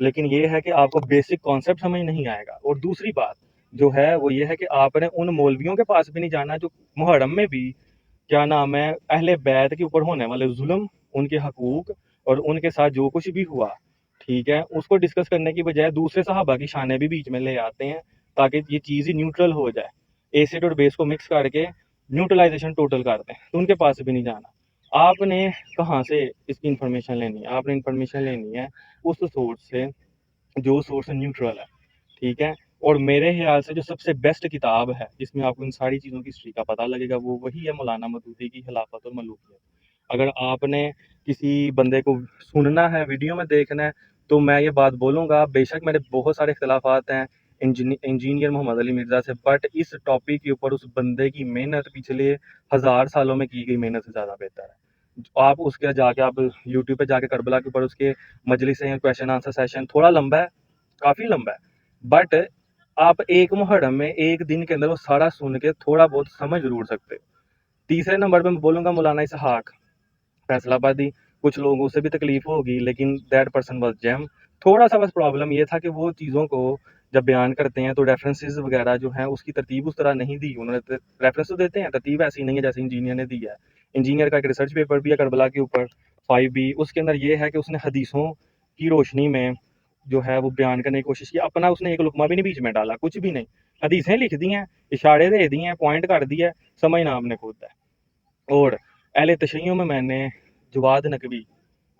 لیکن یہ ہے کہ آپ کو بیسک کانسیپٹ سمجھ نہیں آئے گا. اور دوسری بات جو ہے وہ یہ ہے کہ آپ نے ان مولویوں کے پاس بھی نہیں جانا جو محرم میں بھی کیا نام ہے اہل بیت کے اوپر ہونے والے ظلم، ان کے حقوق اور ان کے ساتھ جو کچھ بھی ہوا، ٹھیک ہے، اس کو ڈسکس کرنے کی بجائے دوسرے صحابہ کی شانیں بھی بیچ میں لے آتے ہیں تاکہ یہ چیز ہی نیوٹرل ہو جائے. ایسڈ اور بیس کو مکس کر کے نیوٹرلائزیشن ٹوٹل کرتے ہیں. تو ان کے پاس بھی نہیں جانا. آپ نے کہاں سے اس کی انفارمیشن لینی ہے؟ آپ نے انفارمیشن لینی ہے اس سورس سے جو سورس نیوٹرل ہے، ٹھیک ہے. اور میرے خیال سے جو سب سے بیسٹ کتاب ہے جس میں آپ کو ان ساری چیزوں کی ہسٹری کا پتہ لگے گا وہ وہی ہے مولانا مودودی کی خلافت اور ملوکیت. اگر آپ نے کسی بندے کو سننا ہے، ویڈیو میں دیکھنا ہے، تو میں یہ بات بولوں گا، بے شک میرے بہت سارے اختلافات ہیں انجینئر محمد علی مرزا سے، بٹ اس ٹاپک کے اوپر اس بندے کی محنت پچھلے 1000 سالوں میں کی گئی محنت سے زیادہ بہتر ہے. آپ اس کے جا کے آپ یوٹیوب پہ جا کے کربلا کے اوپر اس کے مجلس ہیں، کویشچن آنسر سیشن تھوڑا لمبا ہے، کافی لمبا ہے، بٹ آپ ایک محرم میں ایک دن کے اندر وہ سارا سن کے تھوڑا بہت سمجھ ضرور سکتے. تیسرے نمبر پہ میں بولوں گا مولانا اسحاق فیصل آبادی. کچھ لوگوں سے بھی تکلیف ہوگی لیکن دیٹ پرسن واز جیم. تھوڑا سا بس پرابلم یہ تھا کہ وہ چیزوں کو جب بیان کرتے ہیں تو ریفرنسز وغیرہ جو ہیں اس کی ترتیب اس طرح نہیں دی. انہوں نے ریفرنس تو دیتے ہیں، ترتیب ایسی نہیں ہے جیسے انجینئر نے دی ہے. انجینئر کا ایک ریسرچ پیپر بھی ہے کربلا کے اوپر 5B. اس کے اندر یہ ہے کہ اس نے حدیثوں کی روشنی میں جو ہے وہ بیان کرنے کی کوشش کی. اپنا اس نے ایک لقمہ بھی نہیں بیچ میں ڈالا، کچھ بھی نہیں. حدیثیں لکھ دی ہیں، اشارے دے دی ہیں، پوائنٹ کر دی ہے، سمجھنا آپ نے خود ہے. اور اہل تشیعوں میں نے جواد نقوی،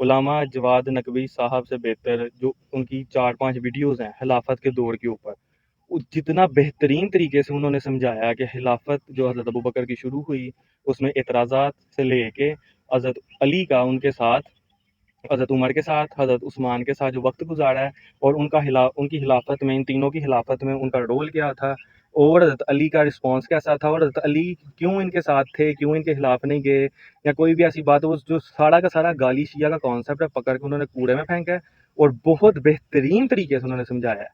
علامہ جواد نقوی صاحب سے بہتر جو ان کی 4-5 ویڈیوز ہیں خلافت کے دور کے اوپر، جتنا بہترین طریقے سے انہوں نے سمجھایا کہ خلافت جو حضرت ابوبکر کی شروع ہوئی اس میں اعتراضات سے لے کے حضرت علی کا ان کے ساتھ، حضرت عمر کے ساتھ، حضرت عثمان کے ساتھ جو وقت گزارا ہے اور ان کی خلافت میں، ان تینوں کی خلافت میں ان کا رول کیا تھا اور حضرت علی کا رسپانس کیسا تھا اور حضرت علی کیوں ان کے ساتھ تھے، کیوں ان کے خلاف نہیں گئے یا کوئی بھی ایسی بات. وہ جو سارا کا سارا گالی شیعہ کا کانسیپٹ ہے پکڑ کے انہوں نے کوڑے میں پھینکا ہے اور بہت بہترین طریقے سے انہوں نے سمجھایا ہے،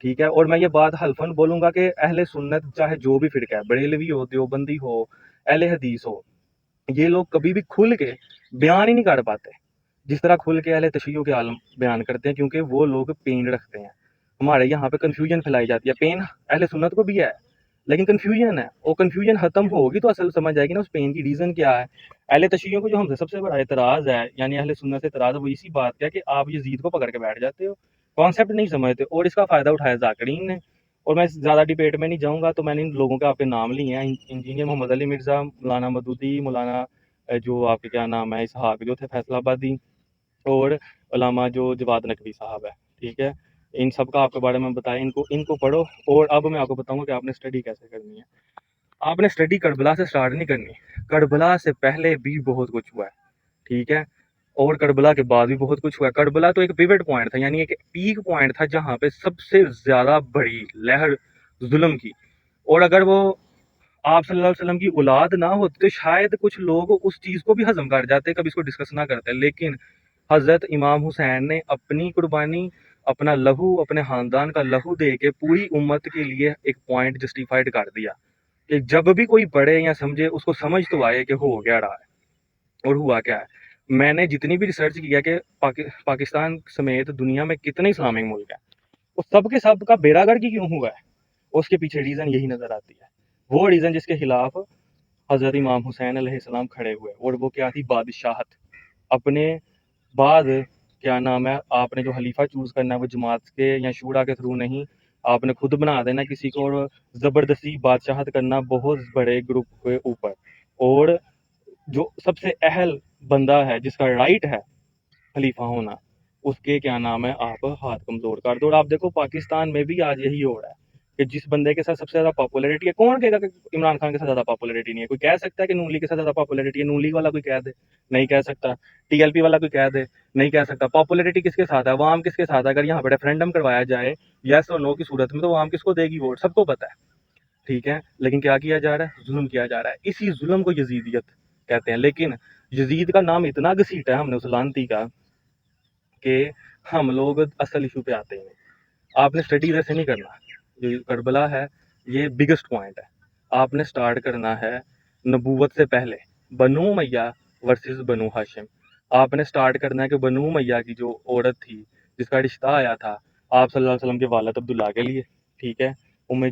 ٹھیک ہے. اور میں یہ بات حلفاً بولوں گا کہ اہل سنت چاہے جو بھی فرقہ ہے، بریلوی ہو، دیوبندی ہو، اہل حدیث ہو، یہ لوگ کبھی بھی کھل کے بیان ہی نہیں کر پاتے جس طرح کھل کے اہل تشیع کے عالم بیان کرتے ہیں، کیونکہ وہ لوگ پین رکھتے ہیں. ہمارے یہاں پہ کنفیوژن پھیلائی جاتی ہے. پین اہل سنت کو بھی ہے لیکن کنفیوژن ہے، اور کنفیوژن ختم ہوگی تو اصل سمجھ آئے گی نا اس پین کی ریزن کیا ہے. اہل تشیع کو جو ہم سے سب سے بڑا اعتراض ہے، یعنی اہل سنت سے اعتراض ہے، وہ اسی بات کا ہے کہ آپ یزید کو پکڑ کے بیٹھ جاتے ہو، کانسیپٹ نہیں سمجھتے، اور اس کا فائدہ اٹھایا ذاکرین نے. اور میں زیادہ ڈیبیٹ میں نہیں جاؤں گا، تو میں نے ان لوگوں کے آپ کے نام لیے ہیں، انجینئر محمد علی مرزا، مولانا مودودی، مولانا جو آپ کے کیا نام ہے اسحاق جو تھے فیصل آبادی، اور علامہ جو جواد نقوی صاحب ہے، ٹھیک ہے. ان سب کا آپ کے بارے میں بتایا، ان کو پڑھو. اور اب میں آپ کو بتاؤں گا کہ آپ نے اسٹڈی کیسے کرنی ہے. آپ نے اسٹڈی کربلا سے سٹارٹ نہیں کرنی، کربلا سے پہلے بھی بہت کچھ ہوا ہے، ٹھیک ہے، اور کربلا کے بعد بھی بہت کچھ ہوا ہے. کربلا تو ایک پیوٹ پوائنٹ تھا، یعنی ایک پیک پوائنٹ تھا جہاں پہ سب سے زیادہ بڑی لہر ظلم کی. اور اگر وہ آپ صلی اللہ علیہ وسلم کی اولاد نہ ہوتی تو شاید کچھ لوگ اس چیز کو بھی ہضم کر جاتے، کبھی اس کو ڈسکس نہ کرتے. لیکن حضرت امام حسین نے اپنی قربانی، اپنا لہو، اپنے خاندان کا لہو دے کے پوری امت کے لیے ایک پوائنٹ جسٹیفائڈ کر دیا کہ جب بھی کوئی پڑھے یا سمجھے اس کو سمجھ تو آئے کہ ہو کیا رہا ہے اور ہوا کیا ہے. میں نے جتنی بھی ریسرچ کیا کہ پاکستان سمیت دنیا میں کتنے اسلامک ملک ہیں، وہ سب کے سب کا بیڑا گرک کیوں ہوا ہے، اس کے پیچھے ریزن یہی نظر آتی ہے. وہ ریزن جس کے خلاف حضرت امام حسین علیہ السلام کھڑے ہوئے، اور وہ کیا تھی؟ بادشاہت. اپنے بعد کیا نام ہے آپ نے جو خلیفہ چوز کرنا ہے وہ جماعت کے یا شورا کے تھرو نہیں، آپ نے خود بنا دینا کسی کو اور زبردستی بادشاہت کرنا بہت بڑے گروپ کے اوپر. اور جو سب سے اہل بندہ ہے جس کا رائٹ ہے خلیفہ ہونا، اس کے کیا نام ہے آپ ہاتھ کمزور کر دو. اور آپ دیکھو پاکستان میں بھی آج یہی ہو رہا ہے کہ جس بندے کے ساتھ سب سے زیادہ پاپولیرٹی ہے، کون کہے گا کہ عمران خان کے ساتھ زیادہ پاپولیرٹی نہیں ہے؟ کوئی کہہ سکتا ہے کہ نون لیگ کے ساتھ زیادہ پاپولیرٹی ہے؟ نون لیگ والا کوئی کہہ دے، نہیں کہہ سکتا. ٹی ایل پی والا کوئی کہہ دے، نہیں کہہ سکتا. پاپولیرٹی کس کے ساتھ ہے؟ عوام کس کے ساتھ ہے؟ اگر یہاں پہ ریفرینڈم کروایا جائے یس اور نو کی صورت میں تو عوام کس کو دے گی ووٹ؟ سب کو پتہ ہے، ٹھیک ہے. لیکن کیا کیا جا رہا ہے؟ ظلم کیا جا رہا ہے. اسی ظلم کو یزیدیت کہتے ہیں. لیکن یزید کا نام اتنا گھسیٹا ہے ہم نے اس لانتی کا کہ ہم لوگ اصل ایشو پہ آتے ہیں. آپ نے اسٹڈی ادھر سے نہیں کرنا. جو کربلا ہے یہ بگسٹ پوائنٹ ہے. آپ نے سٹارٹ کرنا ہے نبوت سے پہلے، بنو امیہ ورسز بنو ہاشم. آپ نے سٹارٹ کرنا ہے کہ بنو امیہ کی جو عورت تھی جس کا رشتہ آیا تھا آپ صلی اللہ علیہ وسلم کے والد عبداللہ کے لیے، ٹھیک ہے،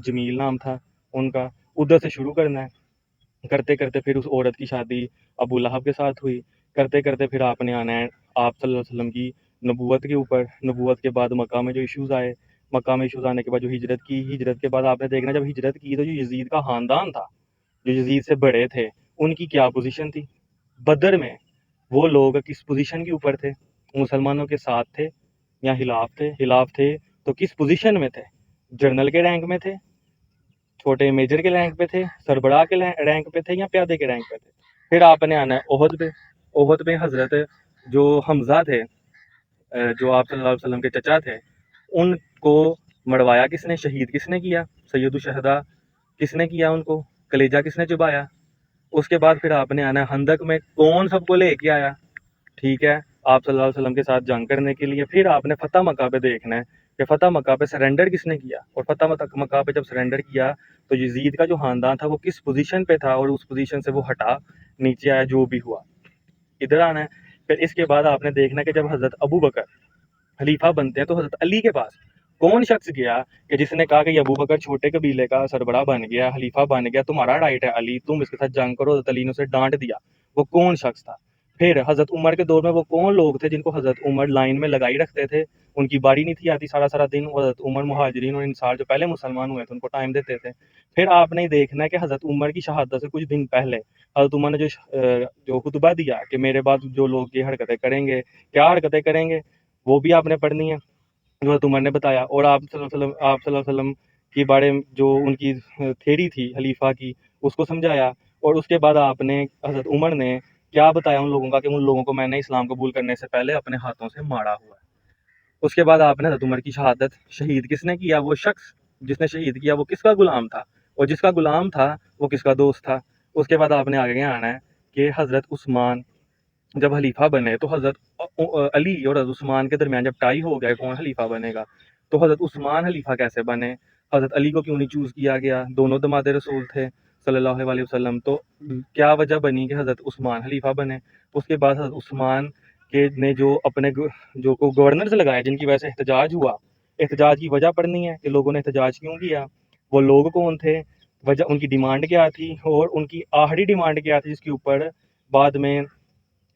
جمیل نام تھا ان کا، ادھر سے شروع کرنا ہے، کرتے کرتے پھر اس عورت کی شادی ابو لہب کے ساتھ ہوئی، کرتے کرتے پھر آپ نے آنا ہے آپ صلی اللہ علیہ وسلم کی نبوت کے اوپر، نبوت کے بعد مکہ میں جو ایشوز آئے، مکہ میں ایشوز آنے کے بعد جو ہجرت کی، ہجرت کے بعد آپ نے دیکھنا جب ہجرت کی تو جو یزید کا خاندان تھا، جو یزید سے بڑے تھے، ان کی کیا پوزیشن تھی بدر میں، وہ لوگ کس پوزیشن کے اوپر تھے، مسلمانوں کے ساتھ تھے یا خلاف تھے تو کس پوزیشن میں تھے، جنرل کے رینک میں تھے، چھوٹے میجر کے رینک پہ تھے، سربراہ کے رینک پہ تھے یا پیادے کے رینک پہ تھے. پھر آپ نے آنا ہے عہد پہ حضرت جو حمزہ تھے، جو آپ صلی اللہ علیہ وسلم کے چچا تھے، ان کو مروایا کس نے، شہید کس نے کیا، سید الشہداء کس نے کیا، ان کو کلیجہ کس نے چبایا. اس کے بعد پھر آپ نے آنا ہے خندق میں کون سب کو لے کے آیا، ٹھیک ہے، آپ صلی اللہ علیہ وسلم کے ساتھ جنگ کرنے کے لیے. پھر آپ نے فتح مکہ پہ دیکھنا ہے کہ فتح مکہ پہ سرنڈر کس نے کیا، اور فتح مکہ پہ جب سرنڈر کیا تو یزید کا جو خاندان تھا وہ کس پوزیشن پہ تھا، اور اس پوزیشن سے وہ ہٹا نیچے آیا جو بھی ہوا. ادھر آنا ہے. پھر اس کے بعد آپ نے دیکھنا کہ جب حضرت ابو بکر خلیفہ بنتے ہیں تو حضرت علی کے پاس کون شخص گیا کہ جس نے کہا کہ یہ ابو بکر چھوٹے قبیلے کا سربراہ بن گیا، خلیفہ بن گیا، تمہارا رائٹ ہے علی، تم اس کے ساتھ جنگ کرو. حضرت علی نے اسے ڈانٹ دیا. وہ کون شخص تھا؟ پھر حضرت عمر کے دور میں وہ کون لوگ تھے جن کو حضرت عمر لائن میں لگائی رکھتے تھے، ان کی باری نہیں تھی آتی سارا دن، حضرت عمر مہاجرین اور انصار جو پہلے مسلمان ہوئے تھے ان کو ٹائم دیتے تھے. پھر آپ نے دیکھنا ہے کہ حضرت عمر کی شہادت سے کچھ دن پہلے حضرت عمر نے جو خطبہ دیا کہ میرے بعد جو لوگ یہ حرکتیں کریں گے، کیا حرکتیں کریں گے، وہ بھی آپ نے پڑھنی ہے جو حضرت عمر نے بتایا. اور آپ صلی اللہ علیہ وسلم کے بارے میں جو ان کی تھیری تھی خلیفہ کی اس کو سمجھایا. اور اس کے بعد آپ نے حضرت عمر نے کیا بتایا ان لوگوں کا کہ ان لوگوں کو میں نے اسلام قبول کرنے سے پہلے اپنے ہاتھوں سے مارا ہوا ہے. اس کے بعد آپ نے حضرت عمر کی شہادت شہید کس نے کیا، وہ شخص جس نے شہید کیا وہ کس کا غلام تھا، اور جس کا غلام تھا وہ کس کا دوست تھا. اس کے بعد آپ نے آگے آنا ہے کہ حضرت عثمان جب خلیفہ بنے تو حضرت علی اور حضرت عثمان کے درمیان جب ٹائی ہو گیا کون خلیفہ بنے گا، تو حضرت عثمان خلیفہ کیسے بنے، حضرت علی کو کیوں نہیں چوز کیا گیا، دونوں دماد رسول تھے صلی اللہ علیہ وسلم. تو کیا وجہ بنی کہ حضرت عثمان خلیفہ بنے. اس کے بعد حضرت عثمان کے نے جو اپنے جو کو گورنرز لگائے جن کی وجہ سے احتجاج ہوا، احتجاج کی وجہ پڑھنی ہے کہ لوگوں نے احتجاج کیوں کیا، وہ لوگ کون تھے، وجہ ان کی ڈیمانڈ کیا تھی، اور ان کی آخری ڈیمانڈ کیا تھی جس کے اوپر بعد میں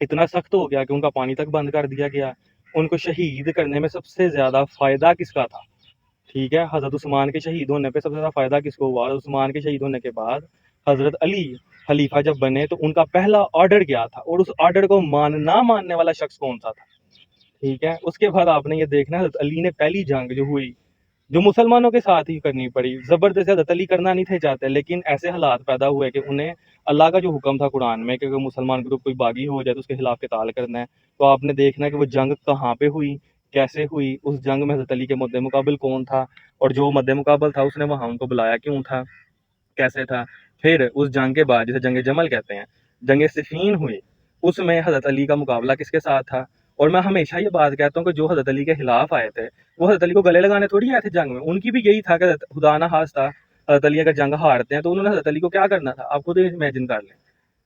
اتنا سخت ہو گیا کہ ان کا پانی تک بند کر دیا گیا. ان کو شہید کرنے میں سب سے زیادہ فائدہ کس کا تھا، ٹھیک ہے، حضرت عثمان کے شہید ہونے پہ سب سے زیادہ فائدہ کس کو ہوا. حضرت عثمان کے شہید ہونے کے بعد حضرت علی خلیفہ جب بنے تو ان کا پہلا آرڈر کیا تھا، اور اس آرڈر کو نہ ماننے والا شخص کون سا تھا، ٹھیک ہے. اس کے بعد آپ نے یہ دیکھنا حضرت علی نے پہلی جنگ جو ہوئی جو مسلمانوں کے ساتھ ہی کرنی پڑی، زبردست حضرت علی کرنا نہیں تھے چاہتے، لیکن ایسے حالات پیدا ہوئے کہ انہیں اللہ کا جو حکم تھا قرآن میں کہ اگر مسلمان گروپ کوئی باغی ہو جائے تو اس کے خلاف قتال کرنا ہے. تو آپ نے دیکھنا کہ وہ جنگ کہاں پہ ہوئی، کیسے ہوئی، اس جنگ میں حضرت علی کے مد مقابل کون تھا، اور جو مد مقابل تھا اس نے وہاں ان کو بلایا کیوں تھا، کیسے تھا. پھر اس جنگ کے بعد جسے جنگ جمل کہتے ہیں، جنگ صفین ہوئی، اس میں حضرت علی کا مقابلہ کس کے ساتھ تھا. اور میں ہمیشہ یہ بات کہتا ہوں کہ جو حضرت علی کے خلاف آئے تھے وہ حضرت علی کو گلے لگانے تھوڑی آئے تھے جنگ میں، ان کی بھی یہی تھا کہ خدا نہ خواستہ حضرت علی اگر جنگ ہارتے ہیں تو انہوں نے حضرت علی کو کیا کرنا تھا، آپ خود امیجن کر لیں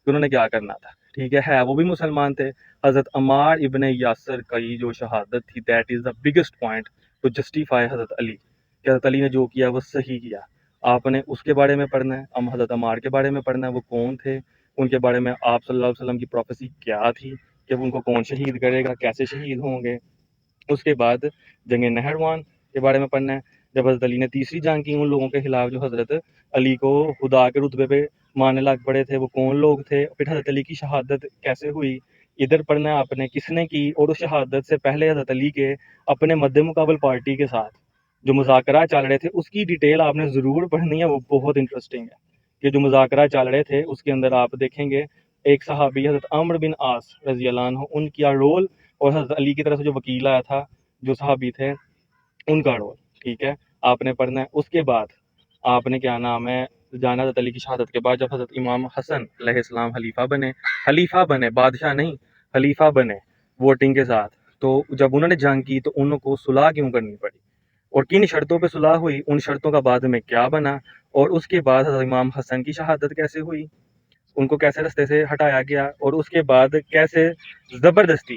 کہ انہوں نے کیا کرنا تھا، ٹھیک ہے وہ بھی مسلمان تھے. حضرت عمار ابن یاسر کی جو شہادت تھی that is the biggest point to justify حضرت علی، کہ حضرت علی نے جو کیا وہ صحیح کیا. آپ نے اس کے بارے میں پڑھنا ہے، حضرت عمار کے بارے میں پڑھنا ہے، وہ کون تھے، ان کے بارے میں آپ صلی اللہ علیہ وسلم کی پروفیسی کیا تھی کہ ان کو کون شہید کرے گا، کیسے شہید ہوں گے. اس کے بعد جنگ نہروان کے بارے میں پڑھنا ہے، جب حضرت علی نے تیسری جنگ کی ان لوگوں کے خلاف جو حضرت علی کو خدا کے رتبے پہ ماننے لگ پڑے تھے، وہ کون لوگ تھے. پھر حضرت علی کی شہادت کیسے ہوئی ادھر پڑھنا ہے آپ نے، کس نے کی، اور اس شہادت سے پہلے حضرت علی کے اپنے مد مقابل پارٹی کے ساتھ جو مذاکرات چل رہے تھے اس کی ڈیٹیل آپ نے ضرور پڑھنی ہے، وہ بہت انٹرسٹنگ ہے کہ جو مذاکرات چل رہے تھے اس کے اندر آپ دیکھیں گے ایک صحابی حضرت عمرو بن عاص رضی اللہ عنہ ان کا رول، اور حضرت علی کی طرف سے جو وکیل آیا تھا جو صحابی تھے ان کا رول، ٹھیک ہے، آپ نے پڑھنا ہے. اس کے بعد آپ نے کیا نام ہے جانا حضرت علی کی شہادت کے بعد جب حضرت امام حسن علیہ السلام خلیفہ بنے بادشاہ نہیں خلیفہ بنے ووٹنگ کے ساتھ، تو جب انہوں نے جنگ کی تو ان کو صلح کیوں کرنی پڑی اور کن شرطوں پہ صلح ہوئی، ان شرطوں کا بعد میں کیا بنا، اور اس کے بعد حضرت امام حسن کی شہادت کیسے ہوئی، ان کو کیسے رستے سے ہٹایا گیا، اور اس کے بعد کیسے زبردستی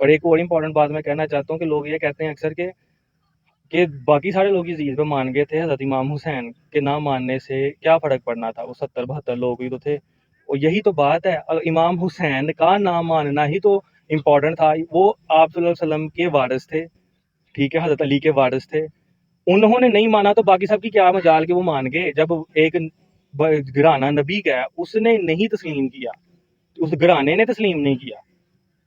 اور ایک اور امپورٹنٹ بات میں کہنا چاہتا ہوں کہ لوگ یہ کہتے ہیں اکثر کہ باقی سارے لوگ اس عید پہ مان گئے تھے، حضرت امام حسین کے نہ ماننے سے کیا فرق پڑنا تھا، وہ 70-72 لوگ ہی تو تھے۔ اور یہی تو بات ہے، امام حسین کا نہ ماننا ہی تو امپورٹنٹ تھا۔ وہ آپ صلی اللہ علیہ وسلم کے وارث تھے، ٹھیک ہے، حضرت علی کے وارث تھے، انہوں نے نہیں مانا تو باقی سب کی کیا مجال کہ وہ مان گئے۔ جب ایک گھرانہ نبی کا ہے اس نے نہیں تسلیم کیا، اس گھرانے نے تسلیم نہیں کیا،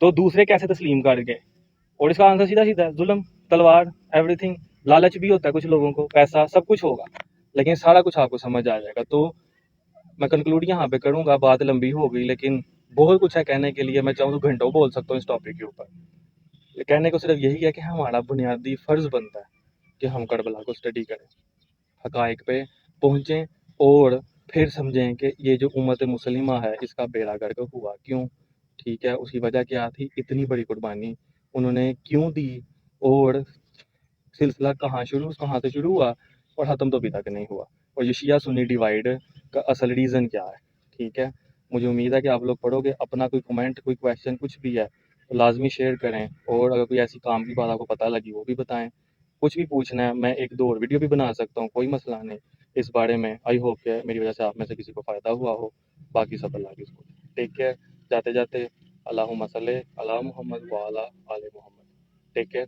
تو دوسرے کیسے تسلیم کر گئے؟ اور اس کا آنسر سیدھا سیدھا ہے، ظلم، تلوار، ایوری تھنگ۔ لالچ بھی ہوتا ہے کچھ لوگوں کو، پیسہ، سب کچھ ہوگا، لیکن سارا کچھ آپ کو سمجھ آ جائے گا۔ تو میں کنکلوڈ یہاں پہ کروں گا، بات لمبی ہو گئی لیکن بہت کچھ ہے کہنے کے لیے، میں چاہوں تو گھنٹوں بول سکتا ہوں اس ٹاپک کے اوپر۔ کہنے کو صرف یہی ہے کہ ہمارا بنیادی فرض بنتا ہے کہ ہم کربلا کو اسٹڈی کریں، حقائق پہ پہنچیں اور پھر سمجھیں کہ یہ جو امت مسلمہ ہے اس کا بیڑا گرک ہوا کیوں، ٹھیک ہے، اس کی وجہ کیا تھی، اتنی بڑی قربانی انہوں نے کیوں دی، اور سلسلہ کہاں سے شروع ہوا اور ختم تو ابھی تک نہیں ہوا، اور یہ شیعہ سنی ڈیوائڈ کا اصل ریزن کیا ہے، ٹھیک ہے۔ مجھے امید ہے کہ آپ لوگ پڑھو گے، اپنا کوئی کمنٹ، کوئی کویشچن کچھ بھی ہے تو لازمی شیئر کریں، اور اگر کوئی ایسی کام کی بات آپ کو پتہ لگی وہ بھی بتائیں، کچھ بھی پوچھنا ہے میں ایک دو اور ویڈیو بھی بنا سکتا ہوں، کوئی مسئلہ نہیں اس بارے میں۔ آئی ہوپ کہ میری وجہ سے آپ میں سے کسی کو فائدہ ہوا ہو، باقی سب اللہ کی سپورٹ۔ ٹیک کیئر، جاتے جاتے اللہم صلی علی محمد وعلی آل محمد، ٹیک کیئر۔